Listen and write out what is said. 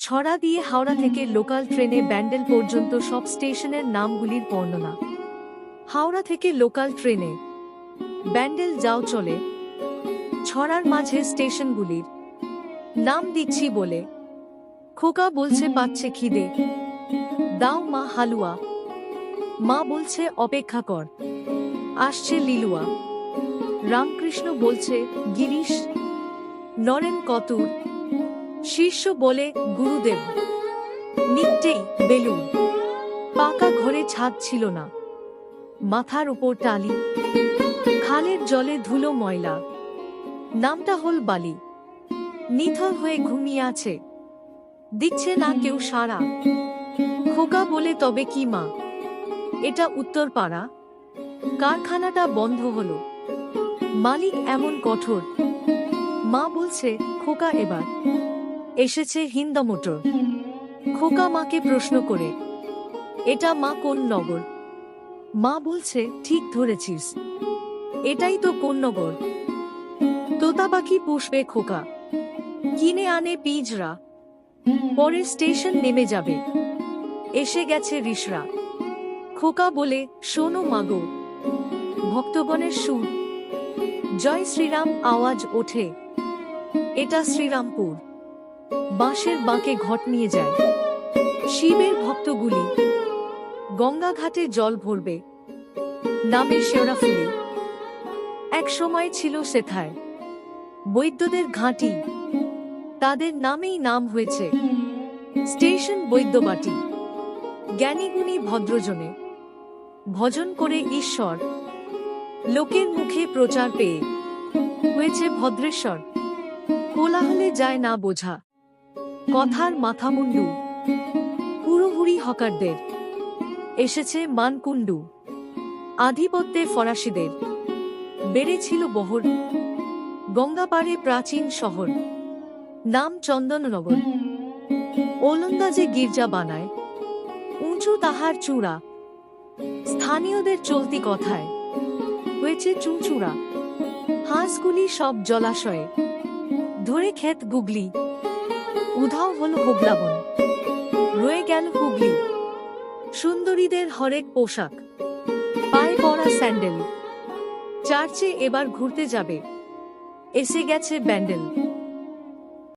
ছড়া দিয়ে হাওড়া থেকে লোকাল ট্রেনে ব্যান্ডেল পর্যন্ত সব স্টেশনের নামগুলির বর্ণনা। হাওড়া থেকে লোকাল ট্রেনে ব্যান্ডেল যাও চলে। ছড়ার মাঝে স্টেশনগুলির নাম দিচ্ছি বলে। খোকা বলছে পাচ্ছে খিদে, দাও মা হালুয়া। মা বলছে অপেক্ষা কর, আসছে লিলুয়া। রামকৃষ্ণ বলছে গিরিশ। নরেন কতুর শিষ্য বলে গুরুদেব। নিকটেই বেলুন। পাকা ঘরে ছাদ ছিল না, মাথার উপর টালি। খালের জলে ধুলো ময়লা, নামটা হল বালি। নিথর হয়ে ঘুমিয়ে আছে, দিচ্ছে না কেউ সাড়া। খোকা বলে তবে কি মা, এটা উত্তর পাড়া। কারখানাটা বন্ধ হলো, মালিক এমন কঠোর। মা বলছে খোকা এবার এসেছে হিন্দা মোটর। খোকা মাকে প্রশ্ন করে, এটা মা কোন নগর? মা বলছে ঠিক ধরেছিস, এটাই তো কোন নগর। তোতা পাখি পুষবে খোকা, কিনে আনে পিঁজরা। পরের স্টেশন নেমে যাবে, এসে গেছে রিসরা। খোকা বলে শোনো মাগো, ভক্তগণের সুর। জয় শ্রীরাম আওয়াজ ওঠে, এটা শ্রীরামপুর। বাঁশের বাঁকে ঘট নিয়ে যায়, শিবের ভক্তগুলি। গঙ্গা ঘাটে জল ভরবে, নামে শেওড়াফুলি। এক সময় ছিল সেথায় বৈদ্যদের ঘাঁটি, তাদের নামেই নাম হয়েছে স্টেশন বৈদ্যবাটি। জ্ঞানীগুণী ভদ্রজনে ভজন করে ঈশ্বর, লোকের মুখে প্রচার পেয়ে হয়েছে ভদ্রেশ্বর। কোলাহলে যায় না বোঝা, কথার মাথামুন্ডু। হুড়োহুড়ি হকারদের এসেছে মানকুণ্ডু। আধিপত্যে ফরাসিদের বেড়েছিল বহর। গঙ্গাপাড়ে প্রাচীন শহর, নাম চন্দননগর। ওলন্দাজে গির্জা বানায়, উঁচু তাহার চূড়া। স্থানীয়দের চলতি কথায় হয়েছে চুঁচুড়া। হাঁসগুলি সব জলাশয়ে ধরে ক্ষেত গুগলি। উধাও হল হোগলাবন, রয়ে গেল হুগলি। সুন্দরীদের হরেক পোশাক, পায়ে পরা স্যান্ডেল। চার্চে এবার ঘুরতে যাবে, এসে গেছে ব্যান্ডেল।